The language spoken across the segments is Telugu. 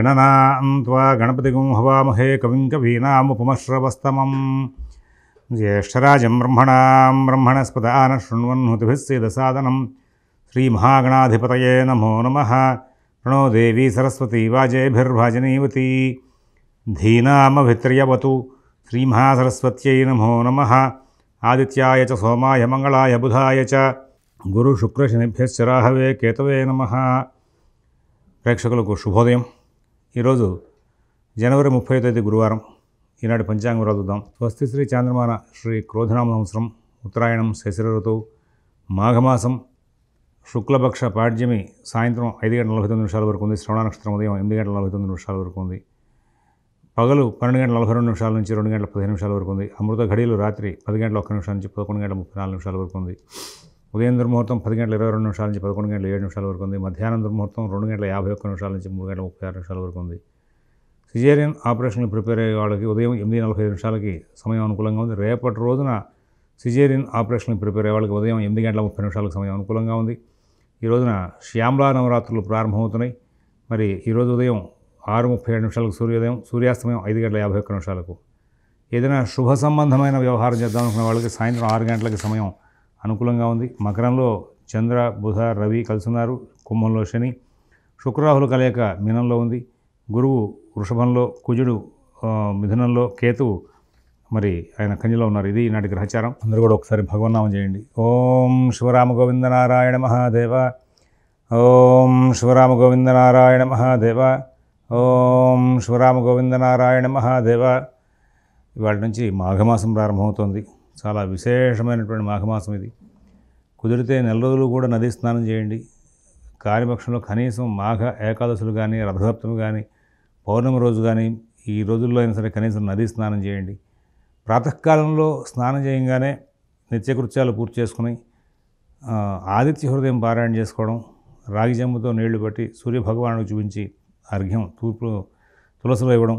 గణనాం త్వా గణపతిగుం హవామహే కవిం కవీనాముపమశ్రవస్తమం జ్యేష్ఠరాజం బ్రహ్మణాం బ్రహ్మణస్పదాన శృణ్వన్నుతిభిస్సేదసాదనం శ్రీమహాగణాధిపతయే నమో నమః. ప్రణో దేవీ సరస్వతీ వాజేభిర్వాజనీవతి ధీనామభిత్ర్యవతు. శ్రీమహాసరస్వత్యై నమో నమః. ఆదిత్యాయ చ సోమాయ మంగళాయ బుధాయ చ గురుశుక్రశనిభ్యశ్చ రాహవే కేతవే నమః. ప్రేక్షకులకు శుభోదయం. ఈరోజు జనవరి 30వ తేదీ గురువారం. ఈనాటి పంచాంగం చదువుదాం. స్వస్తి శ్రీ చాంద్రమాన శ్రీ క్రోధనామ సంవత్సరం, ఉత్తరాయణం, శశిర ఋతువు, మాఘమాసం, శుక్లపక్ష పాడ్యమి సాయంత్రం 5:49 వరకు ఉంది. శ్రవణ నక్షత్రం ఉదయం 8:49 వరకు ఉంది. పగలు 12:42 నుంచి 2:15 వరకు ఉంది. అమృత ఘడియలు రాత్రి 10:01 నుంచి 11:34 వరకు ఉంది. ఉదయం దుర్ముహూర్తం 10:22 నుంచి 11:07 వరకు ఉంది. మధ్యాహ్నం దుర్ముహూర్తం 2:51 నుంచి 3:36 వరకు ఉంది. సిజేరియన్ ఆపరేషన్లు ప్రిపేర్ అయ్యే వాళ్ళకి ఉదయం 8:45 సమయం అనుకూలంగా ఉంది. రేపటి రోజున సిజేరియన్ ఆపరేషన్లు ప్రిపేర్ అయ్యే వాళ్ళకి ఉదయం 8:30 సమయం అనుకూలంగా ఉంది. ఈ రోజున శ్యామలా నవరాత్రులు ప్రారంభమవుతున్నాయి. మరి ఈరోజు ఉదయం 6:37 సూర్యోదయం, సూర్యాస్తమయం 5:51. ఏదైనా శుభ సంబంధమైన వ్యవహారం చేద్దాం అనుకున్న వాళ్ళకి సాయంత్రం 6 గంటలకి సమయం అనుకూలంగా ఉంది. మకరంలో చంద్ర, బుధ, రవి కలిసి ఉన్నారు. కుంభంలో శని, శుక్రరాహుల కలయిక మీనంలో ఉంది. గురువు వృషభంలో, కుజుడు మిథునంలో, కేతువు మరి ఆయన కన్యలో ఉన్నారు. ఇది ఈనాటి గ్రహచారం. అందరూ కూడా ఒకసారి భగవన్నామం చేయండి. ఓం శివరామ గోవింద నారాయణ మహాదేవ. ఓం శివరామ గోవింద నారాయణ మహాదేవ. ఓం శివరామ గోవింద నారాయణ మహాదేవ. ఇవాళ నుంచి మాఘమాసం ప్రారంభమవుతోంది. చాలా విశేషమైనటువంటి మాఘమాసం ఇది. కుదిరితే నెల రోజులు కూడా నదీ స్నానం చేయండి. కార్యపక్షంలో కనీసం మాఘ ఏకాదశులు కానీ, రథసప్తమి కానీ, పౌర్ణమి రోజు కానీ, ఈ రోజుల్లో అయినా సరే కనీసం నదీ స్నానం చేయండి. ప్రాతకాలంలో స్నానం చేయగానే నిత్యకృత్యాలు పూర్తి చేసుకుని ఆదిత్య హృదయం పారాయణ చేసుకోవడం, రాగి చెంబుతో నీళ్లు పట్టి సూర్యభగవానుడికి చూపించి అర్ఘ్యం తూర్పు తులసిలో ఇవ్వడం,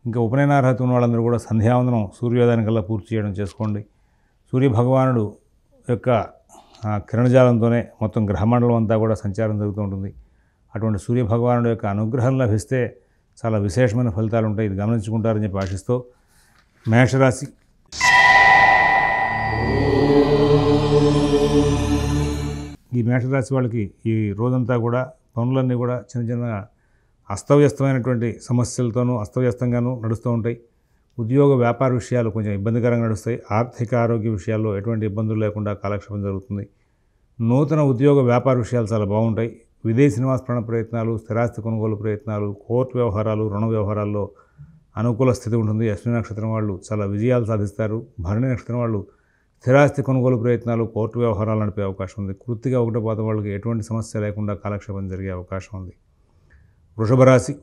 ఇంకా ఉపనయనార్హత ఉన్న వాళ్ళందరూ కూడా సంధ్యావందనం సూర్యోదయానికల్లా పూర్తి చేయడం చేసుకోండి. సూర్యభగవానుడు యొక్క కిరణజాలంతోనే మొత్తం గ్రహమండలం అంతా కూడా సంచారం జరుగుతూ ఉంటుంది. అటువంటి సూర్యభగవానుడు యొక్క అనుగ్రహం లభిస్తే చాలా విశేషమైన ఫలితాలు ఉంటాయి. ఇది గమనించుకుంటారని చెప్పి ఆశిస్తూ మేషరాశి. ఈ మేషరాశి వాళ్ళకి ఈ రోజంతా కూడా పనులన్నీ కూడా చిన్న చిన్న అస్తవ్యస్తమైనటువంటి సమస్యలతోనూ అస్తవ్యస్తంగానూ నడుస్తూ ఉంటాయి. ఉద్యోగ వ్యాపార విషయాలు కొంచెం ఇబ్బందికరంగా నడుస్తాయి. ఆర్థిక ఆరోగ్య విషయాల్లో ఎటువంటి ఇబ్బందులు లేకుండా కాలక్షేపం జరుగుతుంది. నూతన ఉద్యోగ వ్యాపార విషయాలు చాలా బాగుంటాయి. విదేశీ నివాస ప్రయత్నాలు, స్థిరాస్తి కొనుగోలు ప్రయత్నాలు, కోర్టు వ్యవహారాలు, రుణ వ్యవహారాల్లో అనుకూల స్థితి ఉంటుంది. అశ్విని నక్షత్రం వాళ్ళు చాలా విజయాలు సాధిస్తారు. భరణి నక్షత్రం వాళ్ళు స్థిరాస్తి కొనుగోలు ప్రయత్నాలు, కోర్టు వ్యవహారాలు నడిపే అవకాశం ఉంది. కృత్తిక 1వ పాదం వాళ్ళకి ఎటువంటి సమస్య లేకుండా కాలక్షేపం జరిగే అవకాశం ఉంది. వృషభ రాశి.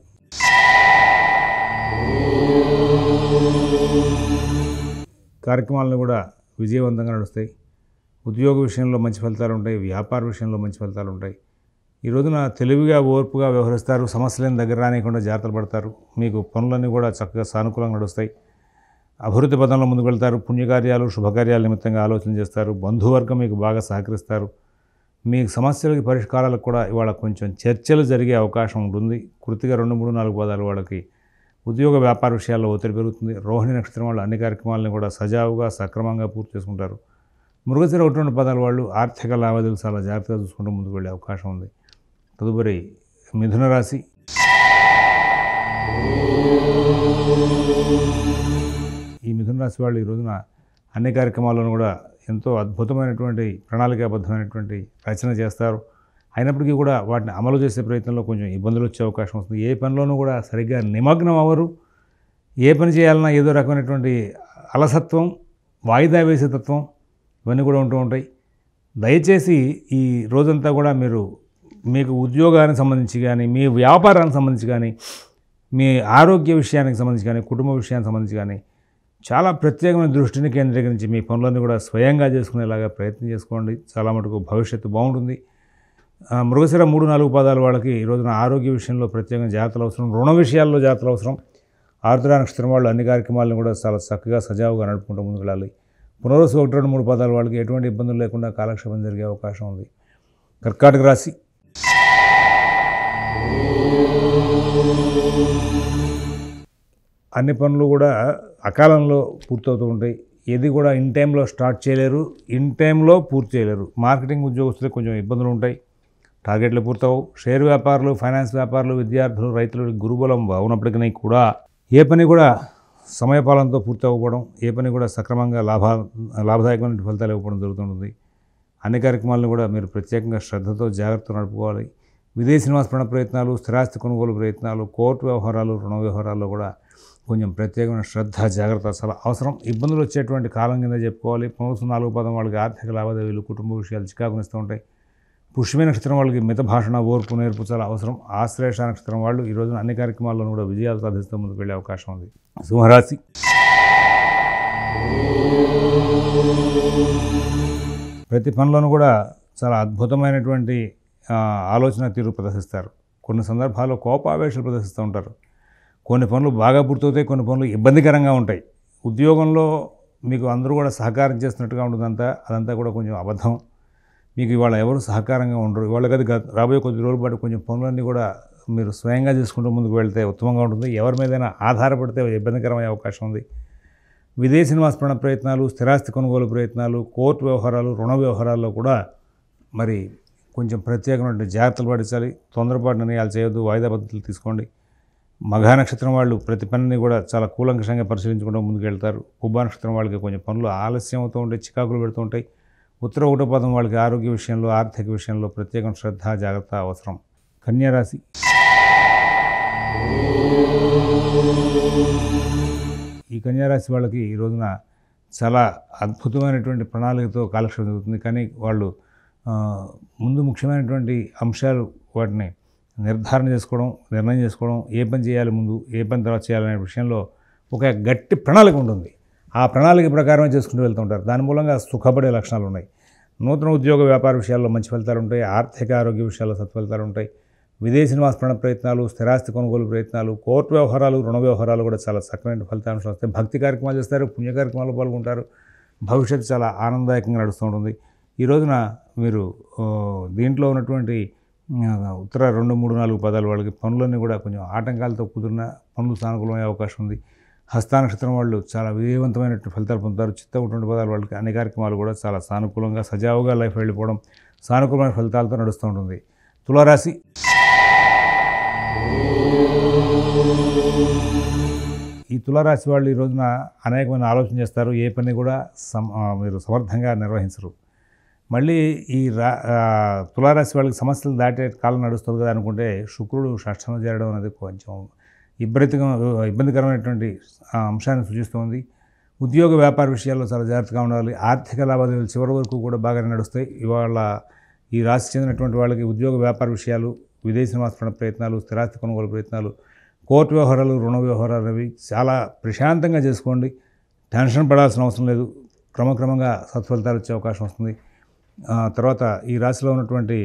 కార్యక్రమాలను కూడా విజయవంతంగా నడుస్తాయి. ఉద్యోగ విషయంలో మంచి ఫలితాలు ఉంటాయి. వ్యాపార విషయంలో మంచి ఫలితాలు ఉంటాయి. ఈ రోజున తెలివిగా, ఓర్పుగా వ్యవహరిస్తారు. సమస్యలను దగ్గర రానియకుండా జాగ్రత్తలు పడతారు. మీకు పనులన్నీ కూడా చక్కగా సానుకూలంగా నడుస్తాయి. అభివృద్ధి పదంలో ముందుకు వెళ్తారు. పుణ్యకార్యాలు, శుభకార్యాల నిమిత్తంగా ఆలోచన చేస్తారు. బంధువర్గం మీకు బాగా సహకరిస్తారు. మీ సమస్యలకి పరిష్కారాలకు కూడా ఇవాళ కొంచెం చర్చలు జరిగే అవకాశం ఉంటుంది. కృత్తిక 2, 3, 4 పాదాలు వాళ్ళకి ఉద్యోగ వ్యాపార విషయాల్లో ఒత్తిడి పెరుగుతుంది. రోహిణి నక్షత్రం వాళ్ళు అన్ని కార్యక్రమాలను కూడా సజావుగా, సక్రమంగా పూర్తి చేసుకుంటారు. మృగశిర 1, 2 పాదాల వాళ్ళు ఆర్థిక లావాదేవీలు చాలా జాగ్రత్తగా చూసుకుంటూ ముందుకు వెళ్ళే అవకాశం ఉంది. తదుపరి మిథున రాశి. ఈ మిథున రాశి వాళ్ళు ఈ రోజున అన్ని కార్యక్రమాలను కూడా ఎంతో అద్భుతమైనటువంటి ప్రణాళికాబద్ధమైనటువంటి రచన చేస్తారు. అయినప్పటికీ కూడా వాటిని అమలు చేసే ప్రయత్నంలో కొంచెం ఇబ్బందులు వచ్చే అవకాశం వస్తుంది. ఏ పనిలోనూ కూడా సరిగ్గా నిమగ్నం అవ్వరు. ఏ పని చేయాలన్నా ఏదో రకమైనటువంటి అలసత్వం, వాయిదా వేసే తత్వం ఇవన్నీ కూడా ఉంటూ ఉంటాయి. దయచేసి ఈ రోజంతా కూడా మీకు ఉద్యోగానికి సంబంధించి కానీ, మీ వ్యాపారానికి సంబంధించి కానీ, మీ ఆరోగ్య విషయానికి సంబంధించి కానీ, కుటుంబ విషయానికి సంబంధించి కానీ చాలా ప్రత్యేకమైన దృష్టిని కేంద్రీకరించి మీ పనులన్నీ కూడా స్వయంగా చేసుకునేలాగా ప్రయత్నం చేసుకోండి. చాలా మటుకు భవిష్యత్తు బాగుంటుంది. మృగశిర 3, 4 పాదాల వాళ్ళకి ఈ రోజున ఆరోగ్య విషయంలో ప్రత్యేకంగా జాగ్రత్తలు అవసరం. రుణ విషయాల్లో జాగ్రత్తలు అవసరం. ఆరుద్ర నక్షత్రం వాళ్ళు అన్ని కార్యక్రమాలను కూడా చాలా చక్కగా సజావుగా నడుపుకుంటూ ముందుకు వెళ్ళాలి. పునర్వసు 1, 2, 3 పాదాల వాళ్ళకి ఎటువంటి ఇబ్బందులు లేకుండా కాలక్షేపం జరిగే అవకాశం ఉంది. కర్కాటక రాశి. అన్ని పనులు కూడా అకాలంలో పూర్తవుతూ ఉంటాయి. ఏది కూడా ఇన్ టైంలో స్టార్ట్ చేయలేరు, ఇన్ టైంలో పూర్తి చేయలేరు. మార్కెటింగ్ ఉద్యోగస్తులకు కొంచెం ఇబ్బందులు ఉంటాయి, టార్గెట్లు పూర్తవు. షేర్ వ్యాపారులు, ఫైనాన్స్ వ్యాపారులు, విద్యార్థులు, రైతులు గురుబలం బాగున్నప్పటికీ కూడా ఏ పని కూడా సమయపాలనతో పూర్తి అవ్వకపోవడం, ఏ పని కూడా సక్రమంగా లాభదాయకమైన ఫలితాలు ఇవ్వడం జరుగుతుంటుంది. అన్ని కార్యక్రమాలను కూడా మీరు ప్రత్యేకంగా శ్రద్ధతో జాగ్రత్తగా నడుపుకోవాలి. విదేశీ నివాస ప్రయత్నాలు, స్థిరాస్తి కొనుగోలు ప్రయత్నాలు, కోర్టు వ్యవహారాలు, రుణ వ్యవహారాల్లో కూడా కొంచెం ప్రత్యేకమైన శ్రద్ధ, జాగ్రత్త చాలా అవసరం. ఇబ్బందులు వచ్చేటువంటి కాలం కింద చెప్పుకోవాలి. పునరుసు 4 పదం వాళ్ళకి ఆర్థిక లావాదేవీలు, కుటుంబ విషయాలు చికాకునిస్తూ ఉంటాయి. పుష్యమి నక్షత్రం వాళ్ళకి మిత భాషణ, ఓర్పు, నేర్పు చాలా అవసరం. ఆశ్లేష నక్షత్రం వాళ్ళు ఈ రోజున అన్ని కార్యక్రమాల్లోనూ కూడా విజయాలు సాధిస్తూ ముందుకు వెళ్ళే అవకాశం ఉంది. సింహరాశి. ప్రతి పనిలోనూ కూడా చాలా అద్భుతమైనటువంటి ఆలోచన తీరు ప్రదర్శిస్తారు. కొన్ని సందర్భాల్లో కోపావేశాలు ప్రదర్శిస్తూ ఉంటారు. కొన్ని పనులు బాగా పూర్తవుతాయి, కొన్ని పనులు ఇబ్బందికరంగా ఉంటాయి. ఉద్యోగంలో మీకు అందరూ కూడా సహకారం చేస్తున్నట్టుగా ఉంటుందంతా, అదంతా కూడా కొంచెం అబద్ధం. మీకు ఇవాళ ఎవరు సహకారంగా ఉండరు. ఇవాళ కదా రాబోయే కొద్ది రోజుల పాటు కొంచెం పనులన్నీ కూడా మీరు స్వయంగా చేసుకుంటూ ముందుకు వెళ్తే ఉత్తమంగా ఉంటుంది. ఎవరి మీదైనా ఆధారపడితే ఇబ్బందికరమయ్యే అవకాశం ఉంది. విదేశీ నివాస ప్రయత్నాలు, స్థిరాస్తి కొనుగోలు ప్రయత్నాలు, కోర్టు వ్యవహారాలు, రుణ వ్యవహారాల్లో కూడా మరి కొంచెం ప్రత్యేకమైన జాగ్రత్తలు పాటించాలి. తొందరపాటు నిర్ణయాలు చేయొద్దు, వాయిదా పద్ధతులు తీసుకోండి. మఘా నక్షత్రం వాళ్ళు ప్రతి పనిని కూడా చాలా కూలంకషంగా పరిశీలించుకుంటూ ముందుకు వెళ్తారు. పుబ్బా నక్షత్రం వాళ్ళకి కొంచెం పనులు ఆలస్యం అవుతూ ఉంటాయి, చికాకులు పెడుతూ ఉంటాయి. ఉత్తర 1వ పదం వాళ్ళకి ఆరోగ్య విషయంలో, ఆర్థిక విషయంలో ప్రత్యేకమైన శ్రద్ధ, జాగ్రత్త అవసరం. కన్యారాశి. ఈ కన్యారాశి వాళ్ళకి ఈ రోజున చాలా అద్భుతమైనటువంటి ప్రణాళికతో కాలక్షేపం జరుగుతుంది. కానీ వాళ్ళు ముందు ముఖ్యమైనటువంటి అంశాలు వాటిని నిర్ధారణ చేసుకోవడం, నిర్ణయం చేసుకోవడం, ఏ పని చేయాలి ముందు, ఏ పని తర్వాత చేయాలనే విషయంలో ఒక గట్టి ప్రణాళిక ఉంటుంది. ఆ ప్రణాళిక ప్రకారమే చేసుకుంటూ వెళ్తూ ఉంటారు. దాని మూలంగా సుఖపడే లక్షణాలు ఉన్నాయి. నూతన ఉద్యోగ వ్యాపార విషయాల్లో మంచి ఫలితాలు ఉంటాయి. ఆర్థిక ఆరోగ్య విషయాల్లో సత్ఫలితాలు ఉంటాయి. విదేశీ నివాస ప్రయత్నాలు, స్థిరాస్తి కొనుగోలు ప్రయత్నాలు, కోర్టు వ్యవహారాలు, రుణ వ్యవహారాలు కూడా చాలా చక్కమైన ఫలితాంశాలు వస్తాయి. భక్తి కార్యక్రమాలు చేస్తారు, పుణ్య కార్యక్రమాల్లో పాల్గొంటారు. భవిష్యత్తు చాలా ఆనందదాయకంగా నడుస్తూ ఉంటుంది. ఈ రోజున మీరు దీంట్లో ఉన్నటువంటి ఉత్తర 2, 3, 4 పదాలు వాళ్ళకి పనులన్నీ కూడా కొంచెం ఆటంకాలతో కుదిరిన పనులు సానుకూలమయ్యే అవకాశం ఉంది. హస్త నక్షత్రం వాళ్ళు చాలా విజయవంతమైనటువంటి ఫలితాలు పొందుతారు. చిత్త 1 పదాలు వాళ్ళకి అన్ని కార్యక్రమాలు కూడా చాలా సానుకూలంగా, సజావుగా లైఫ్ వెళ్ళిపోవడం, సానుకూలమైన ఫలితాలతో నడుస్తూ ఉంటుంది. తులారాశి. ఈ తులారాశి వాళ్ళు ఈ రోజున అనేకమైన ఆలోచన చేస్తారు. ఏ పని కూడా మీరు సమర్థంగా నిర్వహించరు. మళ్ళీ ఈ తులారాశి వాళ్ళకి సమస్యలు దాటే కాలం నడుస్తుంది కదా అనుకుంటే శుక్రుడు షష్ఠంలో చేరడం అనేది కొంచెం ఇబ్బందికరమైనటువంటి అంశాన్ని సూచిస్తుంది. ఉద్యోగ వ్యాపార విషయాల్లో చాలా జాగ్రత్తగా ఉండాలి. ఆర్థిక లావాదేవీలు చివరి వరకు కూడా బాగానే నడుస్తాయి. ఇవాళ ఈ రాశి చెందినటువంటి వాళ్ళకి ఉద్యోగ వ్యాపార విషయాలు, విదేశీ నివాస ప్రయత్నాలు, స్థిరాస్తి కొనుగోలు ప్రయత్నాలు, కోర్టు వ్యవహారాలు, రుణ వ్యవహారాలు అవి చాలా ప్రశాంతంగా చేసుకోండి. టెన్షన్ పడాల్సిన అవసరం లేదు. క్రమక్రమంగా సత్ఫలితాలు వచ్చే అవకాశం వస్తుంది. తర్వాత ఈ రాశిలో ఉన్నటువంటి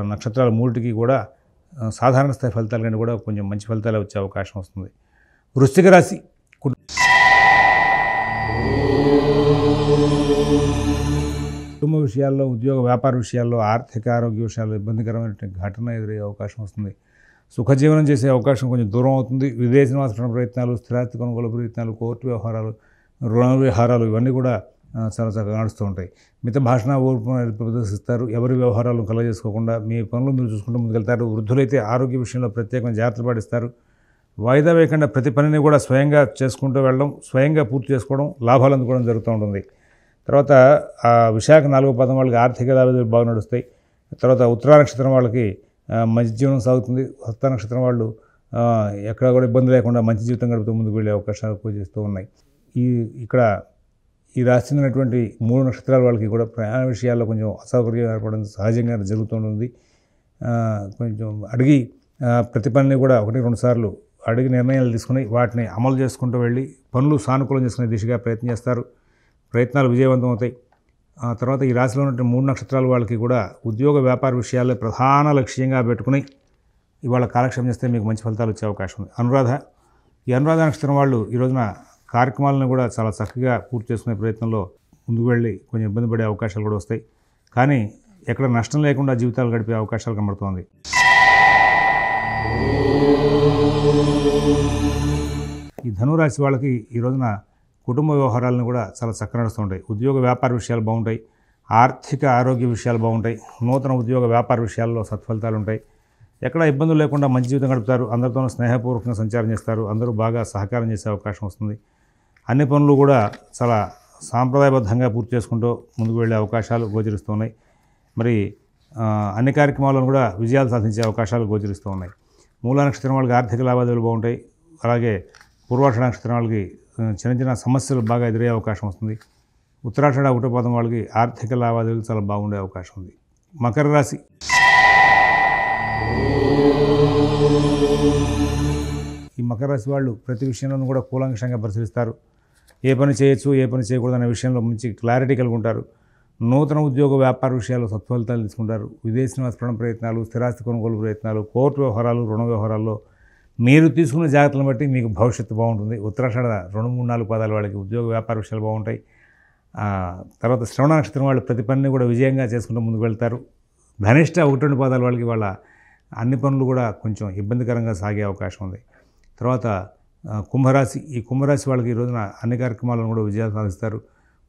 నక్షత్రాల 3కి కూడా సాధారణ స్థాయి ఫలితాల కంటే కూడా కొంచెం మంచి ఫలితాలు వచ్చే అవకాశం వస్తుంది. వృశ్చిక రాశి. కుటుంబ విషయాల్లో, ఉద్యోగ వ్యాపార విషయాల్లో, ఆర్థిక ఆరోగ్య విషయాల్లో ఇబ్బందికరమైనటువంటి ఘటన ఎదురయ్యే అవకాశం వస్తుంది. సుఖజీవనం చేసే అవకాశం కొంచెం దూరం అవుతుంది. విదేశీ నివాస ప్రయత్నాలు, స్థిరాస్తి కొనుగోలు ప్రయత్నాలు, కోర్టు వ్యవహారాలు, రుణ వ్యవహారాలు ఇవన్నీ కూడా చాలా చక్కగా నడుస్తూ ఉంటాయి. మిత భాషణ, ఓర్పు ప్రదర్శిస్తారు. ఎవరి వ్యవహారాలను కలగజేసుకోకుండా మీ పనులు మీరు చూసుకుంటూ ముందుకెళ్తారు. వృద్ధులైతే ఆరోగ్య విషయంలో ప్రత్యేకమైన జాగ్రత్తలు పాటిస్తారు. వాయిదా వేయకుండా ప్రతి పనిని కూడా స్వయంగా చేసుకుంటూ వెళ్ళడం, స్వయంగా పూర్తి చేసుకోవడం, లాభాలు అందుకోవడం జరుగుతూ ఉంటుంది. తర్వాత విశాఖ 4వ పదం వాళ్ళకి ఆర్థిక లావాదేవీలు బాగా నడుస్తాయి. తర్వాత ఉత్తరా నక్షత్రం వాళ్ళకి మంచి జీవనం సాగుతుంది. హస్త నక్షత్రం వాళ్ళు ఎక్కడ కూడా ఇబ్బంది లేకుండా మంచి జీవితం గడుపుతూ ముందుకు వెళ్ళే అవకాశాలు ఎక్కువ చేస్తూ ఉన్నాయి. ఇక్కడ ఈ రాశి చెందినటువంటి 3 నక్షత్రాల వాళ్ళకి కూడా ప్రయాణ విషయాల్లో కొంచెం అసౌకర్యం ఏర్పడడం సహజంగా జరుగుతుంటుంది. కొంచెం అడిగి ప్రతి పనిని కూడా 1-2 సార్లు అడిగి నిర్ణయాలు తీసుకుని వాటిని అమలు చేసుకుంటూ వెళ్ళి పనులు సానుకూలం చేసుకునే దిశగా ప్రయత్నం చేస్తారు. ప్రయత్నాలు విజయవంతం అవుతాయి. తర్వాత ఈ రాశిలో ఉన్నటువంటి 3 నక్షత్రాల వాళ్ళకి కూడా ఉద్యోగ వ్యాపార విషయాల్లో ప్రధాన లక్ష్యంగా పెట్టుకుని ఇవాళ కాలక్షేపం చేస్తే మీకు మంచి ఫలితాలు వచ్చే అవకాశం ఉంది. అనురాధ. ఈ అనురాధ నక్షత్రం వాళ్ళు ఈ రోజున కార్యక్రమాలను కూడా చాలా చక్కగా పూర్తి చేసుకునే ప్రయత్నంలో ముందుకు వెళ్ళి కొంచెం ఇబ్బంది పడే అవకాశాలు కూడా వస్తాయి. కానీ ఎక్కడ నష్టం లేకుండా జీవితాలు గడిపే అవకాశాలు కనబడుతోంది. ఈ ధనురాశి వాళ్ళకి ఈ రోజున కుటుంబ వ్యవహారాలను కూడా చాలా చక్కగా నడుస్తూ ఉంటాయి. ఉద్యోగ వ్యాపార విషయాలు బాగుంటాయి. ఆర్థిక ఆరోగ్య విషయాలు బాగుంటాయి. నూతన ఉద్యోగ వ్యాపార విషయాల్లో సత్ఫలితాలు ఉంటాయి. ఎక్కడ ఇబ్బందులు లేకుండా మంచి జీవితం గడుపుతారు. అందరితోనూ స్నేహపూర్వకంగా సంచారం చేస్తారు. అందరూ బాగా సహకారం చేసే అవకాశం వస్తుంది. అన్ని పనులు కూడా చాలా సాంప్రదాయబద్ధంగా పూర్తి చేసుకుంటూ ముందుకు వెళ్ళే అవకాశాలు గోచరిస్తూ ఉన్నాయి. మరి అన్ని కార్యక్రమాలను కూడా విజయాలు సాధించే అవకాశాలు గోచరిస్తూ ఉన్నాయి. మూలా నక్షత్రం వాళ్ళకి ఆర్థిక లావాదేవీలు బాగుంటాయి. అలాగే పూర్వాషాఢ నక్షత్రం వాళ్ళకి చిన్న చిన్న సమస్యలు బాగా ఎదురయ్యే అవకాశం వస్తుంది. ఉత్తరాషాఢ ఒకటో పాదం వాళ్ళకి ఆర్థిక లావాదేవీలు చాలా బాగుండే అవకాశం ఉంది. మకర రాశి ఈ మకర రాశి వాళ్ళు ప్రతి విషయంలోనూ కూడా కూలంకషంగా పరిశీలిస్తారు. ఏ పని చేయొచ్చు, ఏ పని చేయకూడదు అనే విషయంలో మంచి క్లారిటీ కలిగి ఉంటారు. నూతన ఉద్యోగ వ్యాపార విషయాల్లో సత్ఫలితాలు తీసుకుంటారు. విదేశీ నివాస ప్రయత్నాలు, స్థిరాస్తి కొనుగోలు ప్రయత్నాలు, కోర్టు వ్యవహారాలు, రుణ వ్యవహారాల్లో మీరు తీసుకున్న జాగ్రత్తలను బట్టి మీకు భవిష్యత్తు బాగుంటుంది. ఉత్తరాషాఢ 2, 3, 4 పాదాల వాళ్ళకి ఉద్యోగ వ్యాపార విషయాలు బాగుంటాయి. తర్వాత శ్రవణ నక్షత్రం వాళ్ళు ప్రతి పనిని కూడా విజయంగా చేసుకుంటూ ముందుకు వెళ్తారు. ధనిష్ట 1, 2 పాదాల వాళ్ళకి వాళ్ళ అన్ని పనులు కూడా కొంచెం ఇబ్బందికరంగా సాగే అవకాశం ఉంది. తర్వాత కుంభరాశి ఈ కుంభరాశి వాళ్ళకి ఈ రోజున అన్ని కార్యక్రమాలను కూడా విజయాలు సాధిస్తారు.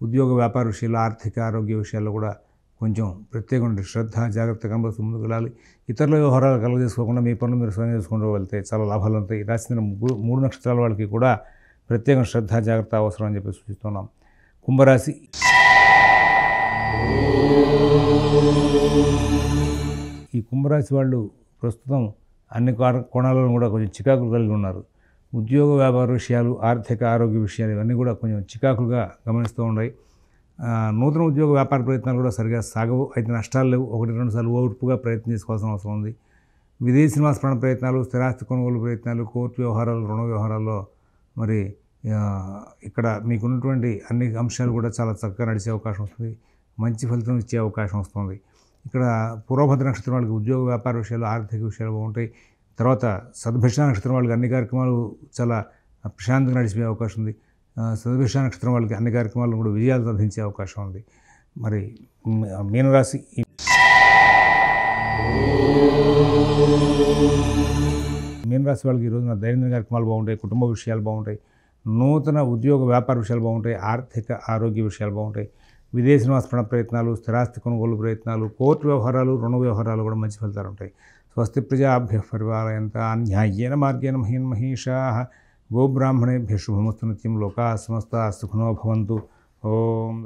ఉద్యోగ వ్యాపార విషయాల్లో, ఆర్థిక ఆరోగ్య విషయాల్లో కూడా కొంచెం ప్రత్యేకమైన శ్రద్ధ, జాగ్రత్త కనబడుతూ ముందుకు వెళ్ళాలి. ఇతరుల వ్యవహారాలు కలుగజేసుకోకుండా మీ పనులు మీరు స్వయం చేసుకుంటూ వెళ్తే చాలా లాభాలు ఉంటాయి. రాసిన 3 నక్షత్రాల వాళ్ళకి కూడా ప్రత్యేక శ్రద్ధ, జాగ్రత్త అవసరం అని చెప్పి సూచిస్తున్నాం. కుంభరాశి ఈ కుంభరాశి వాళ్ళు ప్రస్తుతం అన్ని కోణాలను కూడా కొంచెం చికాకులు కలిగి ఉన్నారు. ఉద్యోగ వ్యాపార విషయాలు, ఆర్థిక ఆరోగ్య విషయాలు ఇవన్నీ కూడా కొంచెం చికాకులుగా గమనిస్తూ ఉన్నాయి. నూతన ఉద్యోగ వ్యాపార ప్రయత్నాలు కూడా సరిగా సాగవు. అయితే నష్టాలు లేవు. 1-2 సార్లు ఓర్పుగా ప్రయత్నం చేసుకోవాల్సిన అవసరం ఉంది. విదేశీ నివాస ప్రయత్నాలు, స్థిరాస్తి కొనుగోలు ప్రయత్నాలు, కోర్టు వ్యవహారాలు, రుణ వ్యవహారాల్లో మరి ఇక్కడ మీకున్నటువంటి అన్ని అంశాలు కూడా చాలా చక్కగా నడిచే అవకాశం వస్తుంది. మంచి ఫలితం ఇచ్చే అవకాశం వస్తుంది. ఇక్కడ పూర్వభద్ర నక్షత్రం వాళ్ళకి ఉద్యోగ వ్యాపార విషయాలు, ఆర్థిక విషయాలు బాగుంటాయి. తర్వాత సద్భిష నక్షత్రం వాళ్ళకి అన్ని కార్యక్రమాలు చాలా ప్రశాంతంగా నడిచే అవకాశం ఉంది. సద్భిష నక్షత్రం వాళ్ళకి అన్ని కార్యక్రమాలను కూడా విజయాలు సాధించే అవకాశం ఉంది. మరి మీనరాశి మీనరాశి వాళ్ళకి ఈ రోజున దైనందిన కార్యక్రమాలు బాగుంటాయి. కుటుంబ విషయాలు బాగుంటాయి. నూతన ఉద్యోగ వ్యాపార విషయాలు బాగుంటాయి. ఆర్థిక ఆరోగ్య విషయాలు బాగుంటాయి. విదేశీ నివాస ప్రయత్నాలు, స్థిరాస్తి కొనుగోలు ప్రయత్నాలు, కోర్టు వ్యవహారాలు, రుణ వ్యవహారాలు కూడా మంచి ఫలితాలు ఉంటాయి. స్వస్తి ప్రజాభ్యః పరిపాలయంతాం న్యాయేన మార్గేణ మహీన్ మహీషాః గోబ్రాహ్మణేభ్యः శుభమస్తు నిత్యం. లోకాః సమస్తాః సుఖినో భవంతు. ఓం